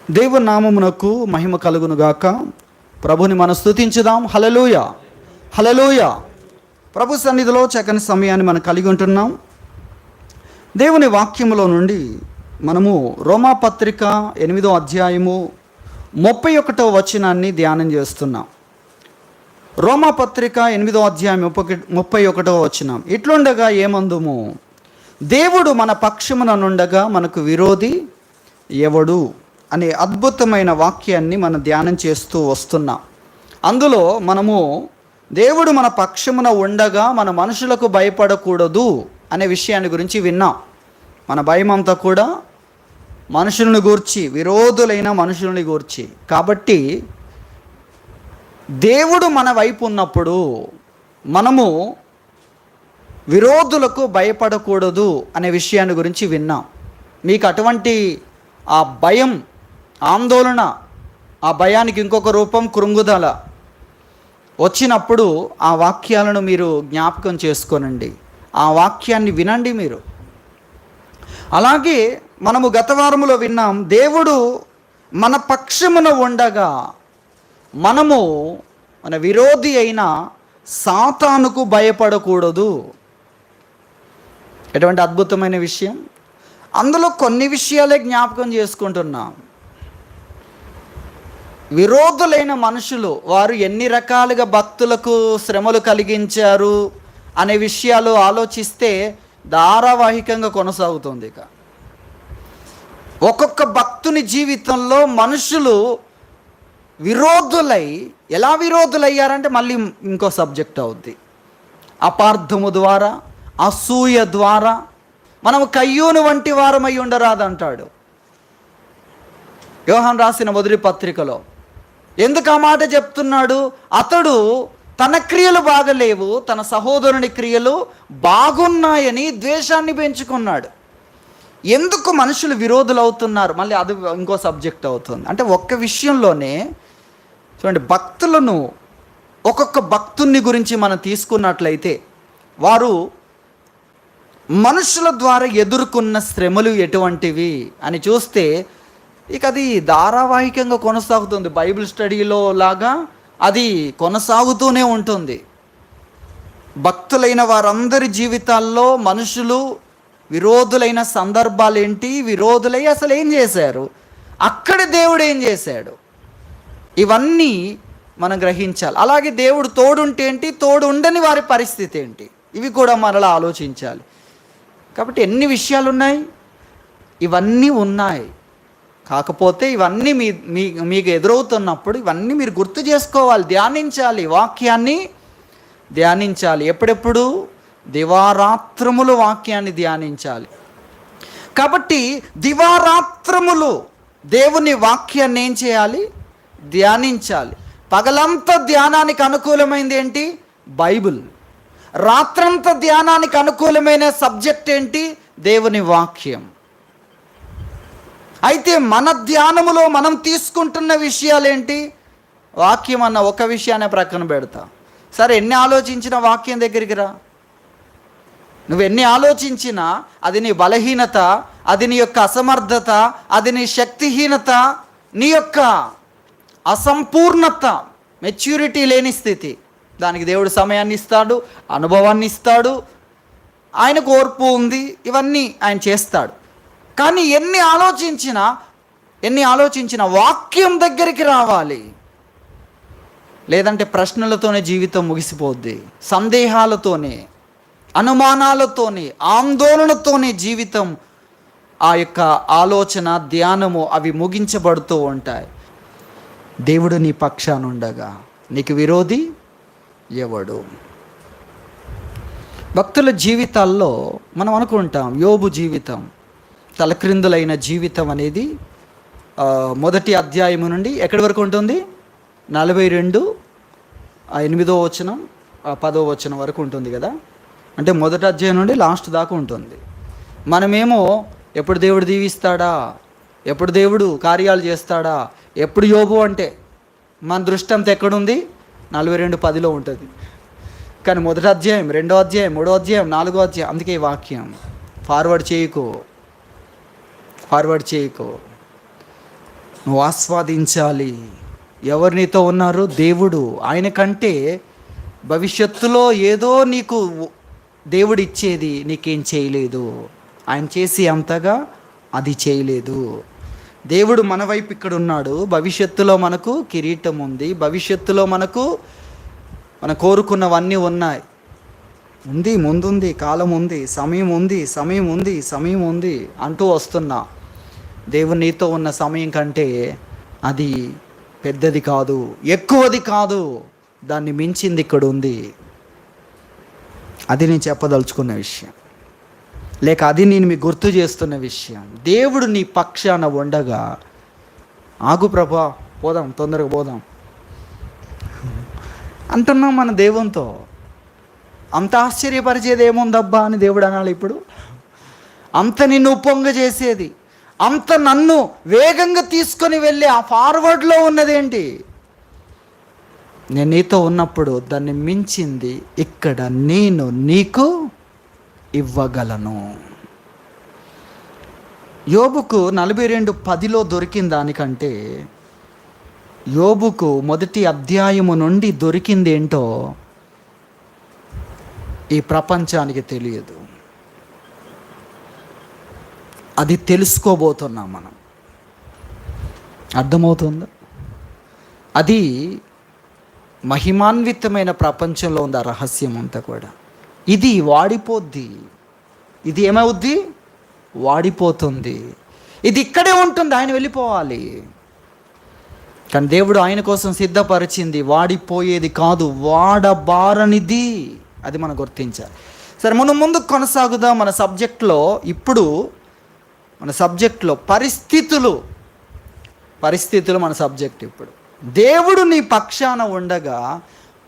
దేవుని నామమునకు మహిమ కలుగునుగాక. ప్రభుని మనం స్తుతించుదాం. హల్లెలూయా, హల్లెలూయా. ప్రభు సన్నిధిలో చక్కని సమయాన్ని మనం కలిగి ఉంటున్నాం. దేవుని వాక్యములో నుండి మనము రోమాపత్రిక 8వ అధ్యాయము 31వ వచనాన్ని ధ్యానం చేస్తున్నాం. రోమాపత్రిక 8వ అధ్యాయం 31వ వచనం, ఇట్లుండగా ఏమందుము, దేవుడు మన పక్షమున నుండగా మనకు విరోధి ఎవడు అనే అద్భుతమైన వాక్యాన్ని మనం ధ్యానం చేస్తూ వస్తున్నాం. అందులో మనము దేవుడు మన పక్షమున ఉండగా మన మనుషులకు భయపడకూడదు అనే విషయాన్ని గురించి విన్నాం. మన భయం అంతా కూడా మనుషులను గూర్చి, విరోధులైన మనుషులని గూర్చి. కాబట్టి దేవుడు మన వైపు ఉన్నప్పుడు మనము విరోధులకు భయపడకూడదు అనే విషయాన్ని గురించి విన్నాం. మీకు అటువంటి ఆ భయం, ఆందోళన, ఆ భయానికి ఇంకొక రూపం కృంగుదల వచ్చినప్పుడు ఆ వాక్యాలను మీరు జ్ఞాపకం చేసుకోనండి, ఆ వాక్యాన్ని వినండి మీరు. అలాగే మనము గత వారములో విన్నాం, దేవుడు మన పక్షమున ఉండగా మనము మన విరోధి అయిన సాతానుకు భయపడకూడదు. ఎటువంటి అద్భుతమైన విషయం! అందులో కొన్ని విషయాలే జ్ఞాపకం చేసుకుంటున్నాం. విరోధులైన మనుషులు వారు ఎన్ని రకాలుగా భక్తులకు శ్రమలు కలిగించారు అనే విషయాలు ఆలోచిస్తే ధారావాహికంగా కొనసాగుతుంది. ఇక ఒక్కొక్క భక్తుని జీవితంలో మనుషులు విరోధులై, ఎలా విరోధులయ్యారంటే మళ్ళీ ఇంకో సబ్జెక్ట్ అవుద్ది. అపార్థము ద్వారా, అసూయ ద్వారా. మనము కయ్యూను వంటి వారమై ఉండరాదంటాడు యోహాను రాసిన మొదటి పత్రికలో. ఎందుకు ఆ మాట చెప్తున్నాడు? అతడు తన క్రియలు బాగలేవు, తన సహోదరుని క్రియలు బాగున్నాయని ద్వేషాన్ని పెంచుకున్నాడు. ఎందుకు మనుషులు విరోధులు అవుతున్నారు? మళ్ళీ అది ఇంకో సబ్జెక్ట్ అవుతుంది. అంటే ఒక్క విషయంలోనే చూడండి, భక్తులను, ఒక్కొక్క భక్తుని గురించి మనం తీసుకున్నట్లయితే వారు మనుషుల ద్వారా ఎదుర్కొన్న శ్రమలు ఎటువంటివి అని చూస్తే ఇక అది ధారావాహికంగా కొనసాగుతుంది. బైబిల్ స్టడీలో లాగా అది కొనసాగుతూనే ఉంటుంది. భక్తులైన వారందరి జీవితాల్లో మనుషులు విరోధులైన సందర్భాలు ఏంటి, విరోధులై అసలు ఏం చేశారు, అక్కడ దేవుడు ఏం చేశాడు, ఇవన్నీ మనం గ్రహించాలి. అలాగే దేవుడు తోడుంటే ఏంటి, తోడు ఉండని వారి పరిస్థితి ఏంటి, ఇవి కూడా మనలా ఆలోచించాలి. కాబట్టి ఎన్ని విషయాలు ఉన్నాయి, ఇవన్నీ ఉన్నాయి. కాకపోతే ఇవన్నీ మీకు ఎదురవుతున్నప్పుడు ఇవన్నీ మీరు గుర్తు చేసుకోవాలి, ధ్యానించాలి, వాక్యాన్ని ధ్యానించాలి. ఎప్పుడెప్పుడు? దివారాత్రములు వాక్యాన్ని ధ్యానించాలి. కాబట్టి దివారాత్రములు దేవుని వాక్యాన్ని ఏం చేయాలి? ధ్యానించాలి. పగలంతా ధ్యానానికి అనుకూలమైనది ఏంటి? బైబిల్. రాత్రంతా ధ్యానానికి అనుకూలమైన సబ్జెక్ట్ ఏంటి? దేవుని వాక్యం. అయితే మన ధ్యానములో మనం తీసుకుంటున్న విషయాలేంటి? వాక్యం అన్న ఒక విషయాన్ని ప్రక్కన పెడతా. సరే, ఎన్ని ఆలోచించినా వాక్యం దగ్గరికి రా. నువ్వు ఎన్ని ఆలోచించినా అది నీ బలహీనత, అది నీ యొక్క అసమర్థత, అది నీ శక్తిహీనత, నీ యొక్క అసంపూర్ణత, మెచ్యూరిటీ లేని స్థితి. దానికి దేవుడు సమయాన్ని ఇస్తాడు, అనుభవాన్ని ఇస్తాడు, ఆయనకు ఓర్పు ఉంది, ఇవన్నీ ఆయన చేస్తాడు. కానీ ఎన్ని ఆలోచించినా వాక్యం దగ్గరికి రావాలి. లేదంటే ప్రశ్నలతోనే జీవితం ముగిసిపోద్ది, సందేహాలతోనే, అనుమానాలతోనే, ఆందోళనతోనే జీవితం, ఆ యొక్క ఆలోచన, ధ్యానము అవి ముగించబడుతూ ఉంటాయి. దేవుడు నీ పక్షానుండగా నీకు విరోధి ఎవడు? భక్తుల జీవితాల్లో మనం అనుకుంటాం, యోబు జీవితం తలక్రిందులైన జీవితం అనేది మొదటి అధ్యాయము నుండి ఎక్కడి వరకు ఉంటుంది? 42, 8వ వచనం, 10వ వచనం వరకు ఉంటుంది కదా. అంటే మొదటి అధ్యాయం నుండి లాస్ట్ దాకా ఉంటుంది. మనమేమో ఎప్పుడు దేవుడు దీవిస్తాడా, ఎప్పుడు దేవుడు కార్యాలు చేస్తాడా, ఎప్పుడు యోబు అంటే మన దృష్టి అంతా ఎక్కడుంది? 42:10లో ఉంటుంది. కానీ మొదటి అధ్యాయం, 2వ అధ్యాయం, 3వ అధ్యాయం, 4వ అధ్యాయం. అందుకే ఈ వాక్యం ఫార్వర్డ్ చేయకు. నువ్వు ఆస్వాదించాలి. ఎవరు నీతో ఉన్నారు? దేవుడు. ఆయన కంటే భవిష్యత్తులో ఏదో నీకు దేవుడు ఇచ్చేది నీకేం చేయలేదు. ఆయన చేసి అంతగా అది చేయలేదు. దేవుడు మన వైపు ఇక్కడ ఉన్నాడు. భవిష్యత్తులో మనకు కిరీటం ఉంది. భవిష్యత్తులో మనకు మనం కోరుకున్నవన్నీ ఉన్నాయి. ఉంది, ముందుంది, కాలం ఉంది, సమయం ఉంది, సమయం ఉంది, సమయం ఉంది అంటూ వస్తున్నా. దేవుడు నీతో ఉన్న సమయం కంటే అది పెద్దది కాదు, ఎక్కువది కాదు, దాన్ని మించింది ఇక్కడ ఉంది. అది నేను చెప్పదలుచుకున్న విషయం, లేక అది నేను మీకు గుర్తు చేస్తున్న విషయం. దేవుడు నీ పక్షాన ఉండగా, ఆగు ప్రభా, పోదాం, తొందరగా పోదాం అంటున్నాం మన దేవునితో. అంత ఆశ్చర్యపరిచేది ఏముందబ్బా అని దేవుడు అనాలి ఇప్పుడు. అంత నిన్ను ఉప్పొంగ చేసేది, అంత నన్ను వేగంగా తీసుకొని వెళ్ళి ఆ ఫార్వర్డ్లో ఉన్నదేంటి? నేను నీతో ఉన్నప్పుడు దాన్ని మించింది ఇక్కడ నేను నీకు ఇవ్వగలను. యోబుకు 42:10 దొరికిన దానికంటే యోబుకు మొదటి అధ్యాయము నుండి దొరికింది ఏంటో ఈ ప్రపంచానికి తెలియదు. అది తెలుసుకోబోతున్నాం మనం. అర్థమవుతుందా? అది మహిమాన్వితమైన ప్రపంచంలో ఉంది ఆ రహస్యం అంతా కూడా. ఇది వాడిపోద్ది. ఇది ఏమవుద్ది? వాడిపోతుంది. ఇది ఇక్కడే ఉంటుంది, ఆయన వెళ్ళిపోవాలి. కానీ దేవుడు ఆయన కోసం సిద్ధపరిచింది వాడిపోయేది కాదు, వాడబారనిది. అది మనం గుర్తించాలి. సరే, మనం ముందుకు కొనసాగుదాం మన సబ్జెక్ట్లో. ఇప్పుడు మన సబ్జెక్ట్లో పరిస్థితులు మన సబ్జెక్ట్. ఇప్పుడు దేవుడు నీ పక్షాన ఉండగా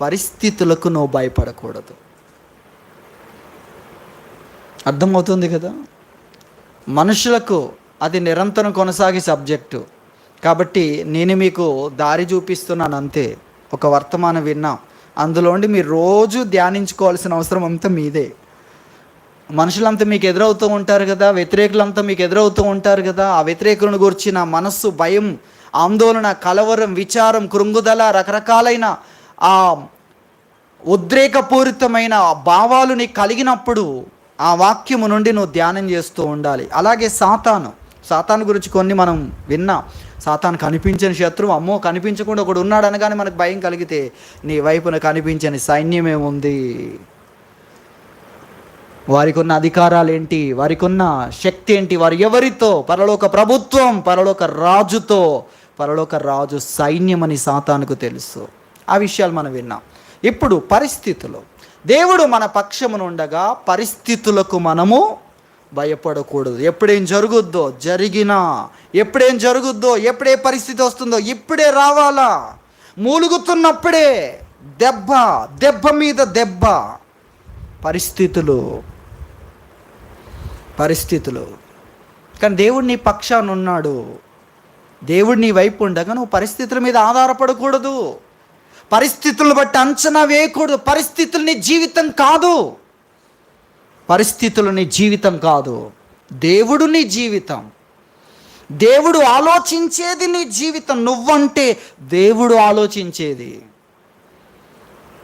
పరిస్థితులకు నువ్వు భయపడకూడదు. అర్థమవుతుంది కదా? మనుషులకు అది నిరంతరం కొనసాగే సబ్జెక్టు కాబట్టి నేను మీకు దారి చూపిస్తున్నాను అంతే. ఒక వర్తమానం విన్నాం, అందులోండి మీరు రోజు ధ్యానించుకోవాల్సిన అవసరం అంతా మీదే. మనుషులంతా మీకు ఎదురవుతూ ఉంటారు కదా, వ్యతిరేకులంతా మీకు ఎదురవుతూ ఉంటారు కదా. ఆ వ్యతిరేకులను గురించిన మనస్సు, భయం, ఆందోళన, కలవరం, విచారం, కృంగుదల, రకరకాలైన ఆ ఉద్రేకపూరితమైన భావాలు నీకు కలిగినప్పుడు ఆ వాక్యము నుండి నువ్వు ధ్యానం చేస్తూ ఉండాలి. అలాగే సాతాను గురించి కొన్ని మనం విన్నాం. సాతాను కనిపించని శత్రువు. అమ్మో, కనిపించకుండా ఒకడు ఉన్నాడు అనగానే మనకు భయం కలిగితే నీ వైపున కనిపించని సైన్యమే ఉంది. వారికి ఉన్న అధికారాలు ఏంటి, వారికి ఉన్న శక్తి ఏంటి, వారు ఎవరితో? పరలోక ప్రభుత్వం, పరలోక రాజుతో. పరలోక రాజు సైన్యం అని సాతానుకు తెలుసు. ఆ విషయాలు మనం విన్నాం. ఇప్పుడు పరిస్థితులు. దేవుడు మన పక్షమును ఉండగా పరిస్థితులకు మనము భయపడకూడదు. ఎప్పుడేం జరుగుద్దో జరిగినా, ఎప్పుడేం జరుగుద్దో, ఎప్పుడే పరిస్థితి వస్తుందో ఇప్పుడే రావాలా. మూలుగుతున్నప్పుడే దెబ్బ మీద దెబ్బ. పరిస్థితులు. కానీ దేవుడు నీ పక్షాన ఉన్నాడు. దేవుడు నీ వైపు ఉండగా నువ్వు పరిస్థితుల మీద ఆధారపడకూడదు. పరిస్థితులను బట్టి అంచనా వేయకూడదు. పరిస్థితులు నీ జీవితం కాదు. దేవుడు నీ జీవితం. దేవుడు ఆలోచించేది నీ జీవితం. నువ్వంటే దేవుడు ఆలోచించేది,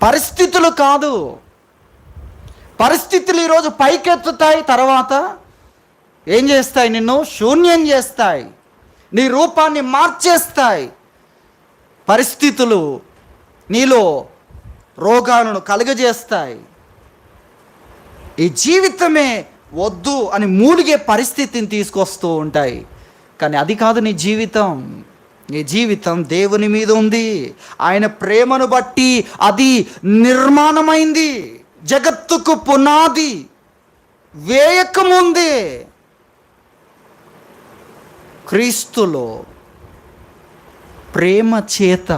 పరిస్థితులు కాదు. పరిస్థితులు ఈరోజు పైకెత్తుతాయి, తర్వాత ఏం చేస్తాయి? నిన్ను శూన్యం చేస్తాయి, నీ రూపాన్ని మార్చేస్తాయి. పరిస్థితులు నీలో రోగాలను కలుగజేస్తాయి. ఈ జీవితమే వద్దు అని మూలిగే పరిస్థితిని తీసుకొస్తూ ఉంటాయి. కానీ అది కాదు నీ జీవితం. నీ జీవితం దేవుని మీద ఉంది. ఆయన ప్రేమను బట్టి అది నిర్మాణమైంది. జగత్తుకు పునాది వేయకముందే క్రీస్తులో ప్రేమ చేత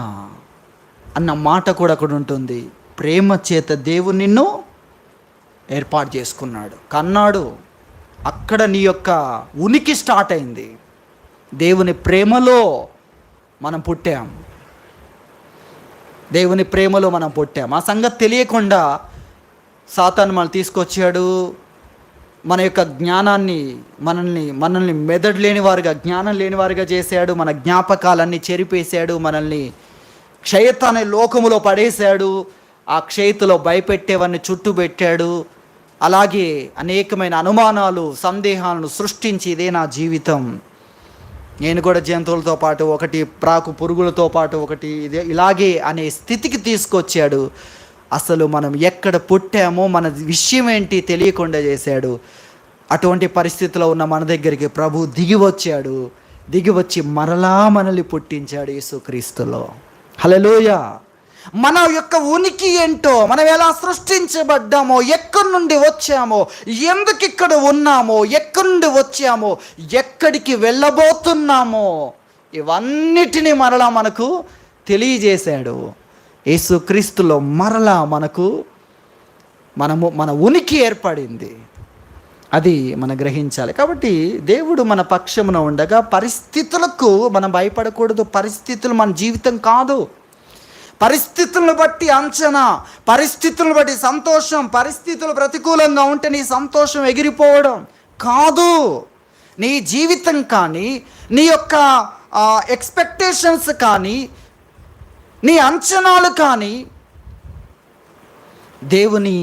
అన్న మాట కూడా అక్కడ ఉంటుంది. ప్రేమ చేత దేవుడు నిన్ను ఏర్పాటు చేసుకున్నాడు, కన్నాడు. అక్కడ నీ యొక్క ఉనికి స్టార్ట్ అయింది. దేవుని ప్రేమలో మనం పుట్టాం. ఆ సంగతి తెలియకుండా సాతాను మనం తీసుకొచ్చాడు. మన యొక్క జ్ఞానాన్ని మనల్ని మెదడు లేనివారుగా, జ్ఞానం లేనివారుగా చేశాడు. మన జ్ఞాపకాలన్నీ చెరిపేశాడు. మనల్ని క్షయత అనే లోకములో పడేశాడు. ఆ క్షయతలో భయపెట్టేవన్నీ చుట్టుపెట్టాడు. అలాగే అనేకమైన అనుమానాలు, సందేహాలను సృష్టించి ఇదే నా జీవితం, నేను కూడా జంతువులతో పాటు ఒకటి, ప్రాకు పురుగులతో పాటు ఒకటి, ఇలాగే అనే స్థితికి తీసుకొచ్చాడు. అసలు మనం ఎక్కడ పుట్టామో మన విషయం ఏంటి తెలియకుండా చేశాడు. అటువంటి పరిస్థితిలో ఉన్న మన దగ్గరికి ప్రభు దిగి వచ్చి మరలా మనల్ని పుట్టించాడు యేసుక్రీస్తులో. హల్లెలూయా. మన యొక్క ఉనికి ఏంటో, మనం ఎలా సృష్టించబడ్డామో, ఎక్కడి నుండి వచ్చామో, ఎందుకు ఇక్కడ ఉన్నామో, ఎక్కడి నుండి వచ్చామో, ఎక్కడికి వెళ్ళబోతున్నామో, ఇవన్నిటినీ మరలా మనకు తెలియజేశాడు. యేసుక్రీస్తులో మరలా మన ఉనికి ఏర్పడింది. అది మనం గ్రహించాలి. కాబట్టి దేవుడు మన పక్షమున ఉండగా పరిస్థితులకు మనం భయపడకూడదు. పరిస్థితులు మన జీవితం కాదు. పరిస్థితులను బట్టి అంచనా, పరిస్థితులను బట్టి సంతోషం, పరిస్థితులు ప్రతికూలంగా ఉంటే నీ సంతోషం ఎగిరిపోవడం కాదు. నీ జీవితం కానీ, నీ యొక్క ఎక్స్పెక్టేషన్స్ కానీ, నీ అంచనాలు కానీ దేవుని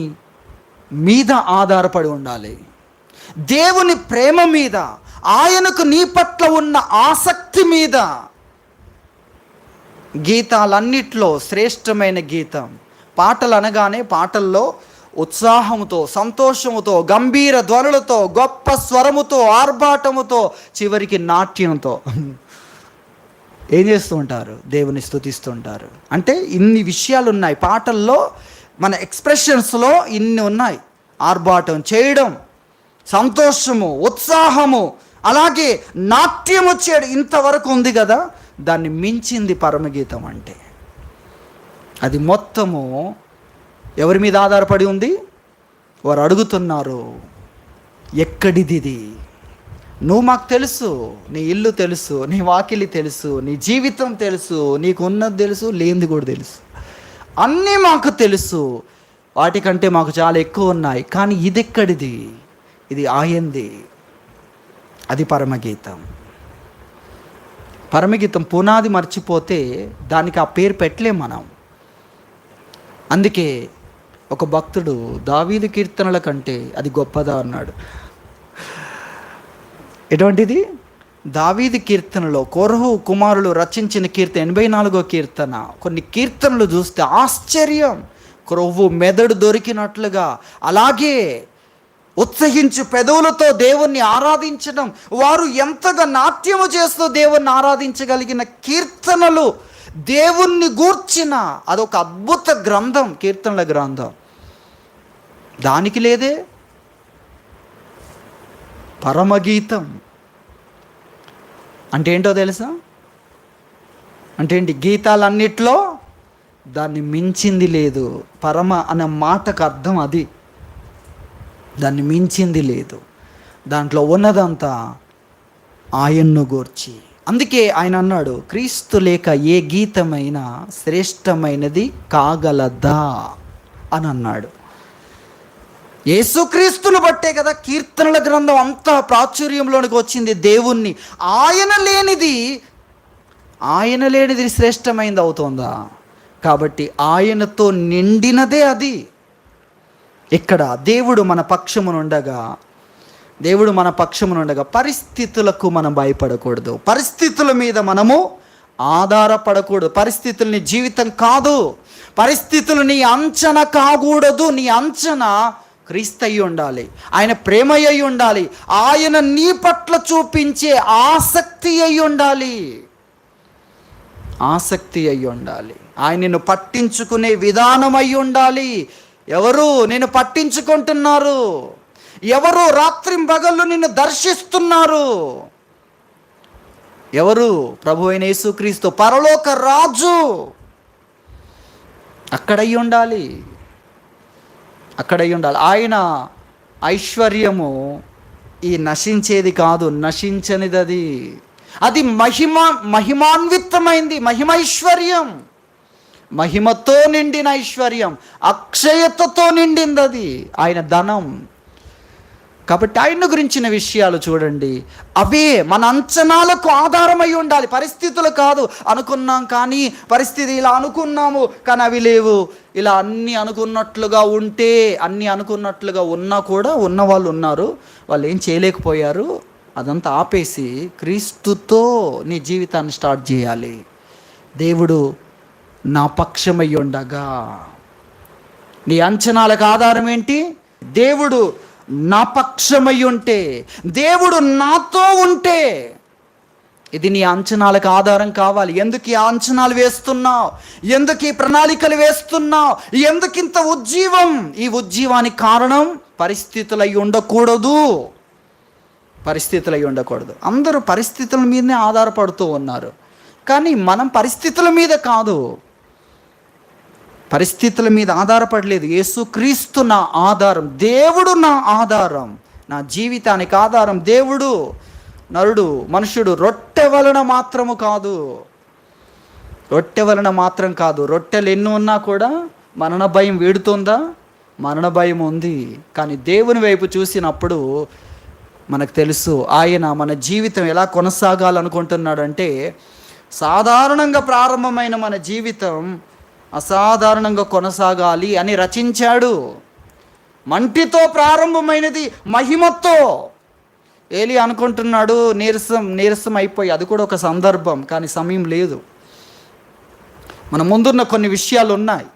మీద ఆధారపడి ఉండాలి. దేవుని ప్రేమ మీద, ఆయనకు నీ పట్ల ఉన్న ఆసక్తి మీద. గీతాలన్నిట్లో శ్రేష్టమైన గీతం పాటలు అనగానే, పాటల్లో ఉత్సాహముతో, సంతోషముతో, గంభీర ధ్వనులతో, గొప్ప స్వరముతో, ఆర్భాటముతో, చివరికి నాట్యంతో ఏం చేస్తూ ఉంటారు? దేవుని స్తుతిస్తుంటారు. అంటే ఇన్ని విషయాలు ఉన్నాయి పాటల్లో, మన ఎక్స్ప్రెషన్స్లో ఇన్ని ఉన్నాయి. ఆర్భాటం చేయడం, సంతోషము, ఉత్సాహము, అలాగే నాట్యము చేయడం, ఇంతవరకు ఉంది కదా. దాన్ని మించింది పరమగీతం అంటే. అది మొత్తము ఎవరి మీద ఆధారపడి ఉంది? వారు అడుగుతున్నారు, ఎక్కడిది? నువ్వు మాకు తెలుసు, నీ ఇల్లు తెలుసు, నీ వాకిలి తెలుసు, నీ జీవితం తెలుసు, నీకు ఉన్నది తెలుసు, లేనిది కూడా తెలుసు, అన్నీ మాకు తెలుసు, వాటికంటే మాకు చాలా ఎక్కువ ఉన్నాయి, కానీ ఇది ఎక్కడిది? ఇది ఆయంది. అది పరమగీతం. పరమగీతం పునాది మర్చిపోతే దానికి ఆ పేరు పెట్టలేం మనం. అందుకే ఒక భక్తుడు దావీదు కీర్తనల కంటే అది గొప్పదా అన్నాడు. ఎటువంటిది? దావీదు కీర్తనలో కోరహు కుమారులు రచించిన కీర్తన 84వ కీర్తన. కొన్ని కీర్తనలు చూస్తే ఆశ్చర్యం. క్రొవ్వు మెదడు దొరికినట్లుగా, అలాగే ఉత్సహించు పెదవులతో దేవుణ్ణి ఆరాధించడం, వారు ఎంతగా నాట్యము చేస్తూ దేవుణ్ణి ఆరాధించగలిగిన కీర్తనలు, దేవుణ్ణి గూర్చిన అదొక అద్భుత గ్రంథం, కీర్తనల గ్రంథం. దానికి లేదే పరమగీతం. అంటే ఏంటో తెలుసా? అంటే ఏంటి? గీతాలన్నిట్లో దాన్ని మించింది లేదు. పరమ అనే మాటకు అర్థం అది. దాన్ని మించింది లేదు. దాంట్లో ఉన్నదంతా ఆయన్ను గూర్చి. అందుకే ఆయన అన్నాడు, క్రీస్తు లేక ఏ గీతమైనా శ్రేష్టమైనది కాగలదా అని అన్నాడు. యేసుక్రీస్తును బట్టే కదా కీర్తనల గ్రంథం అంతా ప్రాచుర్యంలోనికి వచ్చింది. దేవుణ్ణి ఆయన లేనిది శ్రేష్టమైనది అవుతుందా? కాబట్టి ఆయనతో నిండినదే అది. ఇక్కడ దేవుడు మన పక్షమునుండగా పరిస్థితులకు మనం భయపడకూడదు. పరిస్థితుల మీద మనము ఆధారపడకూడదు. పరిస్థితుల్ని జీవితం కాదు. పరిస్థితులు నీ అంచనా కాకూడదు. నీ అంచనా క్రీస్తు అయి ఉండాలి, ఆయన ప్రేమ అయి ఉండాలి, ఆయన నీ పట్ల చూపించే ఆసక్తి అయి ఉండాలి. ఆయన నిన్ను పట్టించుకునే విధానం అయి ఉండాలి. ఎవరు నిన్ను పట్టించుకుంటున్నారు? ఎవరు రాత్రింబగళ్ళు నిన్ను దర్శిస్తున్నారు? ఎవరు? ప్రభు అయిన యేసుక్రీస్తు, పరలోక రాజు. అక్కడై ఉండాలి. ఆయన ఐశ్వర్యము ఈ నశించేది కాదు, నశించనిది. అది మహిమాన్వితమైంది, మహిమైశ్వర్యం, మహిమతో నిండిన ఐశ్వర్యం, అక్షయతతో నిండింది. అది ఆయన ధనం. కాబట్టి ఆయన గురించిన విషయాలు చూడండి, అవే మన అంచనాలకు ఆధారమై ఉండాలి, పరిస్థితులు కాదు. అనుకున్నాం కానీ పరిస్థితి ఇలా అనుకున్నాము కానీ అవి లేవు. ఇలా అన్నీ అనుకున్నట్లుగా ఉంటే, అన్నీ అనుకున్నట్లుగా ఉన్నా కూడా ఉన్నవాళ్ళు ఉన్నారు, వాళ్ళు ఏం చేయలేకపోయారు. అదంతా ఆపేసి క్రీస్తుతో నీ జీవితాన్ని స్టార్ట్ చేయాలి. దేవుడు నా పక్షమై ఉండగా. నీ అంచనాలకు ఆధారం ఏంటి? దేవుడు నా పక్షమై ఉంటే, దేవుడు నాతో ఉంటే. ఇది నీ అంచనాలకు ఆధారం కావాలి. ఎందుకు ఈ అంచనాలు వేస్తున్నావు? ఎందుకు ఈ ప్రణాళికలు వేస్తున్నావు? ఎందుకు ఇంత ఉజ్జీవం? ఈ ఉజ్జీవానికి కారణం పరిస్థితులై ఉండకూడదు. పరిస్థితులై ఉండకూడదు. అందరూ పరిస్థితుల మీదనే ఆధారపడుతూ ఉన్నారు, కానీ మనం పరిస్థితుల మీద కాదు, పరిస్థితుల మీద ఆధారపడలేదు. యేసుక్రీస్తు నా ఆధారం, దేవుడు నా ఆధారం, నా జీవితానికి ఆధారం దేవుడు. మనుషుడు రొట్టె వలన మాత్రము కాదు, రొట్టె వలన మాత్రం కాదు. రొట్టెలు ఎన్ని ఉన్నా కూడా మరణ భయం వీడుతుందా? మరణ భయం ఉంది. కానీ దేవుని వైపు చూసినప్పుడు మనకు తెలుసు ఆయన మన జీవితం ఎలా కొనసాగాలనుకుంటున్నాడంటే, సాధారణంగా ప్రారంభమైన మన జీవితం అసాధారణంగా కొనసాగాలి అని రచించాడు. మంటితో ప్రారంభమైనది మహిమతో. ఏలి అనుకుంటున్నాడు నీరసం అయిపోయి, అది కూడా ఒక సందర్భం, కానీ సమయం లేదు. మన ముందున్న కొన్ని విషయాలు ఉన్నాయి.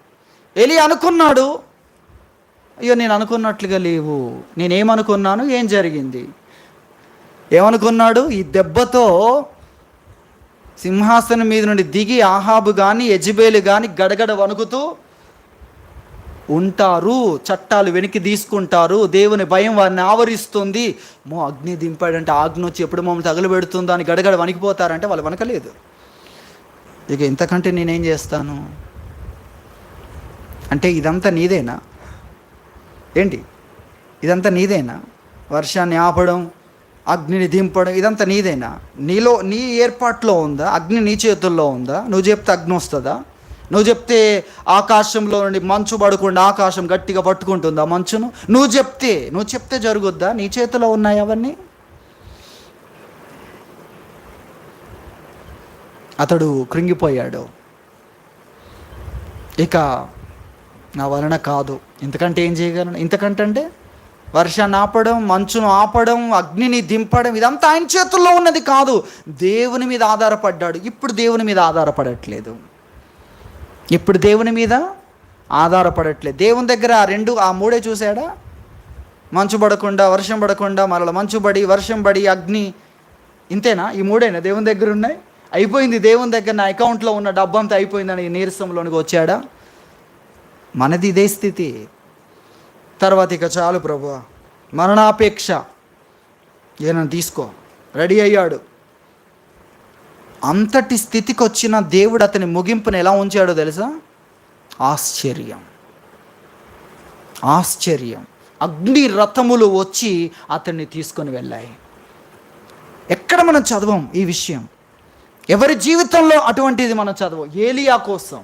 ఏలి అనుకున్నాడు, అయ్యో నేను అనుకున్నట్లుగా లేవు, నేనేమనుకున్నాను, ఏం జరిగింది? ఏమనుకున్నాడు? ఈ దెబ్బతో సింహాసనం మీద నుండి దిగి ఆహాబు కానీ యెజెబెలు కానీ గడగడ వణుకుతూ ఉంటారు, చట్టాలు వెనక్కి తీసుకుంటారు, దేవుని భయం వారిని ఆవరిస్తుంది. అగ్ని దింపాడంటే ఆజ్ఞ వచ్చి ఎప్పుడు మమ్మల్ని తగలబెడుతుందో అని గడగడ వణికిపోతారంటే వాళ్ళు వణకలేదు. ఇక ఇంతకంటే నేనేం చేస్తాను అంటే, ఇదంతా నీదేనా ఏంటి? ఇదంతా నీదేనా? వర్షాన్ని ఆపడం, అగ్నిని దింపడం, ఇదంతా నీదేనా? నీ ఏర్పాట్లో ఉందా? అగ్ని నీ చేతుల్లో ఉందా? నువ్వు చెప్తే అగ్ని వస్తుందా? నువ్వు చెప్తే ఆకాశంలో నుండి మంచు పడకుండా ఆకాశం గట్టిగా పట్టుకుంటుందా మంచును? నువ్వు చెప్తే జరుగుద్దా? నీ చేతిలో ఉన్నాయి అవన్నీ. అతడు కృంగిపోయాడు. ఇక నా వలన కాదు, ఇంతకంటే ఏం చేయగలను? ఇంతకంటే వర్షాన్ని ఆపడం, మంచును ఆపడం, అగ్నిని దింపడం, ఇదంతా ఆయన చేతుల్లో ఉన్నది కాదు. దేవుని మీద ఆధారపడ్డాడు. ఇప్పుడు దేవుని మీద ఆధారపడట్లేదు. దేవుని దగ్గర ఆ మూడే చూశాడా? మంచు పడకుండా, వర్షం పడకుండా, మరల మంచు పడి, వర్షం పడి, అగ్ని, ఇంతేనా? ఈ మూడేనా దేవుని దగ్గర ఉన్నాయి? అయిపోయింది దేవుని దగ్గర, నా అకౌంట్లో ఉన్న డబ్బంతా అయిపోయిందని నీరసంలోనికి వచ్చాడా? మనది ఇదే స్థితి. తర్వాత ఇక చాలు ప్రభువా, మరణాపేక్ష, ఏమైనా తీసుకో, రెడీ అయ్యాడు. అంతటి స్థితికి వచ్చిన దేవుడు అతని ముగింపుని ఎలా ఉంచాడో తెలుసా? ఆశ్చర్యం. అగ్ని రథములు వచ్చి అతన్ని తీసుకొని వెళ్ళాయి. ఎక్కడ మనం చదవం ఈ విషయం? ఎవరి జీవితంలో అటువంటిది మనం చదవం. ఏలియా కోసం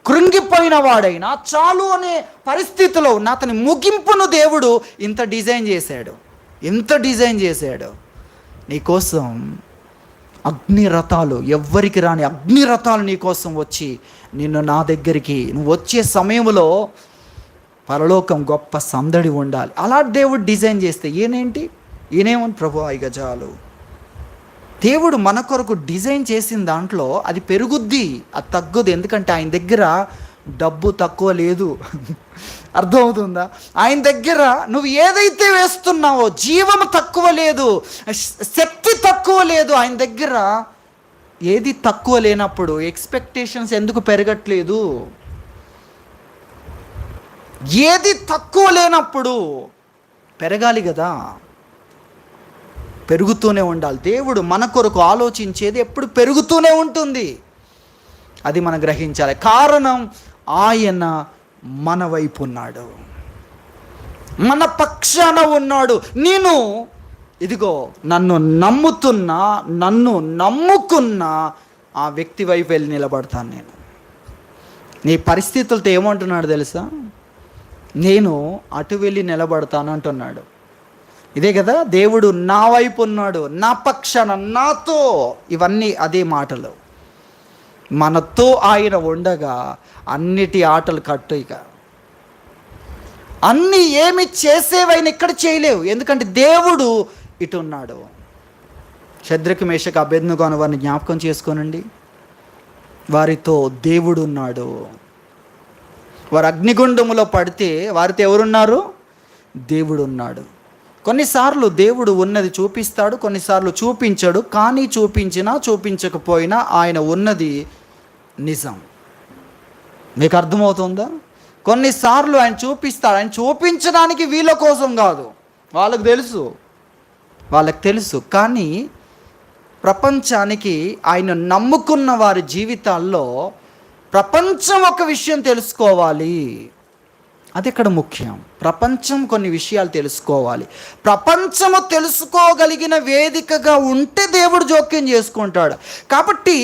కృంగిపోయిన వాడైనా చాలు అనే పరిస్థితిలో ఉన్న అతని ముగింపును దేవుడు ఇంత డిజైన్ చేశాడు. నీకోసం అగ్ని రథాలు, ఎవ్వరికి రాని అగ్ని రథాలు నీకోసం వచ్చి నిన్ను నా దగ్గరికి, నువ్వు వచ్చే సమయంలో పరలోకం గొప్ప సందడి ఉండాలి. అలా దేవుడు డిజైన్ చేస్తే ఈయనేమని ప్రభు ఇక చాలు. దేవుడు మన కొరకు డిజైన్ చేసిన దాంట్లో అది పెరుగుద్ది, అది తగ్గుద్ది. ఎందుకంటే ఆయన దగ్గర డబ్బు తక్కువ లేదు. అర్థమవుతుందా? ఆయన దగ్గర నువ్వు ఏదైతే వేస్తున్నావో జీవము తక్కువ లేదు, శక్తి తక్కువ లేదు. ఆయన దగ్గర ఏది తక్కువ లేనప్పుడు ఎక్స్పెక్టేషన్స్ ఎందుకు పెరగట్లేదు? ఏది తక్కువ లేనప్పుడు పెరగాలి కదా, పెరుగుతూనే ఉండాలి. దేవుడు మన కొరకు ఆలోచించేది ఎప్పుడు పెరుగుతూనే ఉంటుంది. అది మనం గ్రహించాలి. కారణం ఆయన మన వైపు ఉన్నాడు, మన పక్షాన ఉన్నాడు. నేను ఇదిగో నన్ను నమ్ముకున్న ఆ వ్యక్తి వైపు వెళ్ళి నిలబడతాను. నేను నీ పరిస్థితులతో ఏమంటున్నాడు తెలుసా? నేను అటు వెళ్ళి నిలబడతాను అంటున్నాడు. ఇదే కదా, దేవుడు నా వైపు ఉన్నాడు, నా పక్షాన, నాతో. ఇవన్నీ అదే మాటలు. మనతో ఆయన ఉండగా అన్నిటి ఆటలు కట్టు. ఇక అన్నీ ఏమి చేసేవైనా ఇక్కడ చేయలేవు, ఎందుకంటే దేవుడు ఇటు ఉన్నాడు. షద్రకు మేషకు అబేద్నెగో అనే వారిని జ్ఞాపకం చేసుకోనండి. వారితో దేవుడు ఉన్నాడు. వారు అగ్నిగుండములో పడితే వారితో ఎవరున్నారు? దేవుడు ఉన్నాడు. కొన్నిసార్లు దేవుడు ఉన్నది చూపిస్తాడు, కొన్నిసార్లు చూపించడు. కానీ చూపించినా చూపించకపోయినా ఆయన ఉన్నది నిజం. మీకు అర్థమవుతుందా? కొన్నిసార్లు ఆయన చూపిస్తాడు. ఆయన చూపించడానికి వీళ్ళ కోసం కాదు, వాళ్ళకు తెలుసు. కానీ ప్రపంచానికి ఆయన నమ్ముకున్న వారి జీవితాల్లో ప్రపంచం ఒక విషయం తెలుసుకోవాలి. అది ఇక్కడ ముఖ్యం. ప్రపంచం కొన్ని విషయాలు తెలుసుకోవాలి. ప్రపంచము తెలుసుకోగలిగిన వేదికగా ఉంటే దేవుడు జోక్యం చేసుకుంటాడు. కాబట్టి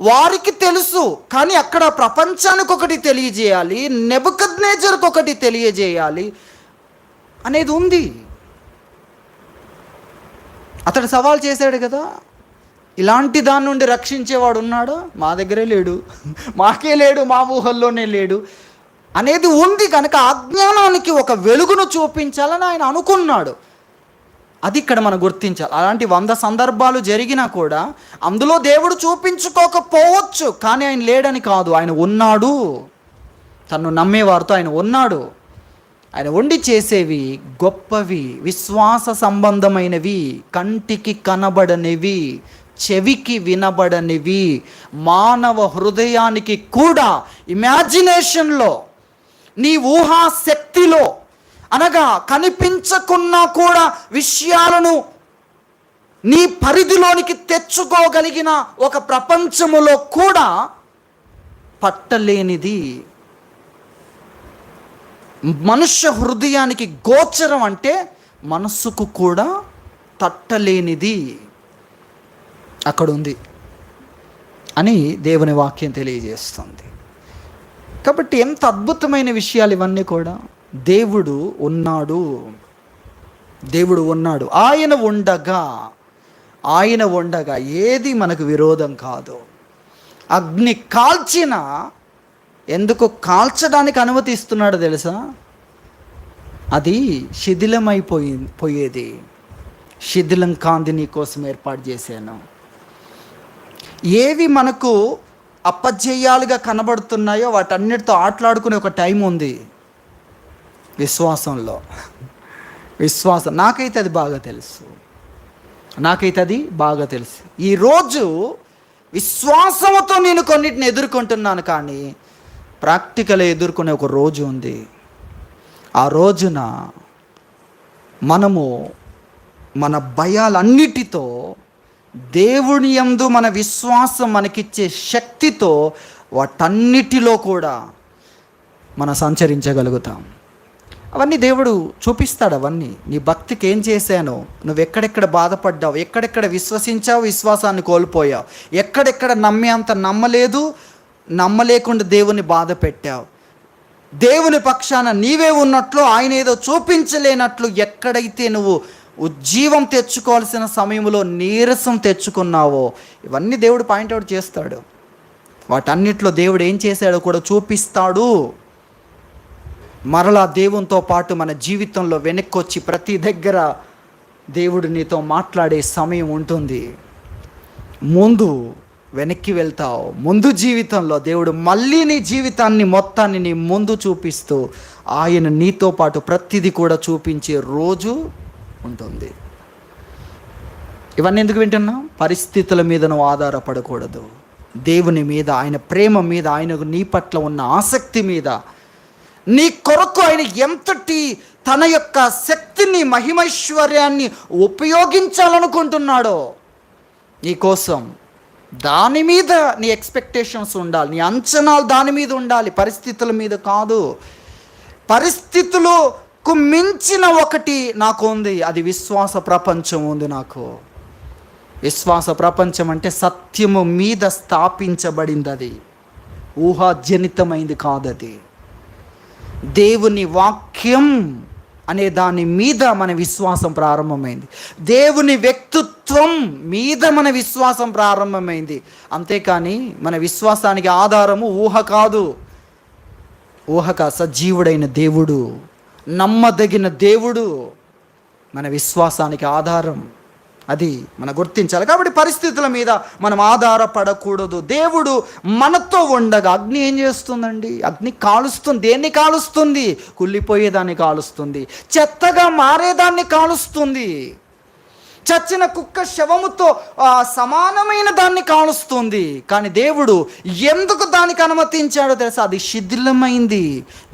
వారికి తెలుసు, కానీ అక్కడ ప్రపంచానికి ఒకటి తెలియజేయాలి, నెబుకద్నెజరుకు ఒకటి తెలియజేయాలి అనేది ఉంది. అతడు సవాల్ చేశాడు కదా, ఇలాంటి దాని నుండి రక్షించేవాడు ఉన్నాడు? మా దగ్గరే లేడు, మాకే లేడు, మా ఊహల్లోనే లేడు అనేది ఉంది. కనుక అజ్ఞానానికి ఒక వెలుగును చూపించాలని ఆయన అనుకున్నాడు. అది ఇక్కడ మనం గుర్తించాలి. అలాంటి 100 సందర్భాలు జరిగినా కూడా అందులో దేవుడు చూపించుకోకపోవచ్చు, కానీ ఆయన లేడని కాదు, ఆయన ఉన్నాడు. తను నమ్మేవారితో ఆయన ఉన్నాడు. ఆయన ఉండి చేసేవి గొప్పవి, విశ్వాస సంబంధమైనవి, కంటికి కనబడనివి, చెవికి వినబడనివి, మానవ హృదయానికి కూడా ఇమాజినేషన్లో, నీ ఊహాశక్తిలో, అనగా కనిపించకున్నా కూడా విషయాలను నీ పరిధిలోనికి తెచ్చుకోగలిగిన ఒక ప్రపంచములో కూడా పట్టలేనిది, మనుష్య హృదయానికి గోచరం అంటే మనస్సుకు కూడా తట్టలేనిది అక్కడ ఉంది అని దేవుని వాక్యం తెలియజేస్తుంది. కాబట్టి ఎంత అద్భుతమైన విషయాలు ఇవన్నీ కూడా. దేవుడు ఉన్నాడు. ఆయన ఉండగా ఏది మనకు విరోధం కాదు. అగ్ని కాల్చిన ఎందుకు కాల్చడానికి అనుమతిస్తున్నాడు తెలుసా? అది శిథిలమైపోయేది. శిథిలం కాంతి నీ కోసం ఏర్పాటు చేశాను. ఏవి మనకు అపజయాలుగా కనబడుతున్నాయో వాటన్నిటితో ఆటలాడుకునే ఒక టైం ఉంది విశ్వాసం. నాకైతే అది బాగా తెలుసు. ఈరోజు విశ్వాసంతో నేను కొన్నిటిని ఎదుర్కొంటున్నాను, కానీ ప్రాక్టికల్ ఎదుర్కొనే ఒక రోజు ఉంది. ఆ రోజున మనము మన భయాలన్నిటితో దేవుని యందు మన విశ్వాసం మనకిచ్చే శక్తితో వాటన్నిటిలో కూడా మనం సంచరించగలుగుతాం. అవన్నీ దేవుడు చూపిస్తాడు. అవన్నీ నీ భక్తికి ఏం చేశానో, నువ్వు ఎక్కడెక్కడ బాధపడ్డావు, ఎక్కడెక్కడ విశ్వసించావు, విశ్వాసాన్ని కోల్పోయావు, ఎక్కడెక్కడ నమ్మేంత నమ్మలేకుండా దేవుని బాధ పెట్టావు, దేవుని పక్షాన నీవే ఉన్నట్లు ఆయన ఏదో చూపించలేనట్లు ఎక్కడైతే నువ్వు ఉజ్జీవం తెచ్చుకోవాల్సిన సమయంలో నీరసం తెచ్చుకున్నావో, ఇవన్నీ దేవుడు పాయింట్అవుట్ చేస్తాడు. వాటన్నిటిలో దేవుడు ఏం చేశాడో కూడా చూపిస్తాడు. మరలా దేవునితో పాటు మన జీవితంలో వెనక్కొచ్చి ప్రతి దగ్గర దేవుడు నీతో మాట్లాడే సమయం ఉంటుంది. ముందు వెనక్కి వెళ్తావు. ముందు జీవితంలో దేవుడు మళ్ళీ నీ జీవితాన్ని మొత్తాన్ని నీ ముందు చూపిస్తూ ఆయన నీతో పాటు ప్రతిదీ కూడా చూపించే రోజు ఉంటుంది. ఇవన్నీ ఎందుకు వింటున్నాం? పరిస్థితుల మీద నువ్వు ఆధారపడకూడదు. దేవుని మీద, ఆయన ప్రేమ మీద, ఆయనకు నీ పట్ల ఉన్న ఆసక్తి మీద, నీ కొరకు ఆయన ఎంతటి తన యొక్క శక్తిని, మహిమైశ్వర్యాన్ని ఉపయోగించాలనుకుంటున్నాడో నీ కోసం, దాని మీద నీ ఎక్స్పెక్టేషన్స్ ఉండాలి, నీ అంచనాలు దాని మీద ఉండాలి, పరిస్థితుల మీద కాదు. పరిస్థితులకు మించిన ఒకటి నాకు ఉంది, అది విశ్వాస ప్రపంచం ఉంది నాకు. విశ్వాస ప్రపంచం అంటే సత్యము మీద స్థాపించబడింది, అది ఊహాజనితమైంది కాదది. దేవుని వాక్యం అనే దాని మీద మన విశ్వాసం ప్రారంభమైంది. దేవుని వ్యక్తిత్వం మీద మన విశ్వాసం ప్రారంభమైంది. అంతేకాని మన విశ్వాసానికి ఆధారము ఊహ కాదు. సజీవుడైన దేవుడు, నమ్మదగిన దేవుడు మన విశ్వాసానికి ఆధారం. అది మనం గుర్తించాలి. కాబట్టి పరిస్థితుల మీద మనం ఆధారపడకూడదు. దేవుడు మనతో ఉండగా అగ్ని ఏం చేస్తుందండి? అగ్ని కాలుస్తుంది. దేన్ని కాలుస్తుంది? కుళ్ళిపోయేదాన్ని కాలుస్తుంది, చెత్తగా మారేదాన్ని కాలుస్తుంది, చచ్చిన కుక్క శవముతో సమానమైన దాన్ని కాలుస్తుంది. కానీ దేవుడు ఎందుకు దానికి అనుమతించాడో తెలుసా? అది శిథిలమైంది.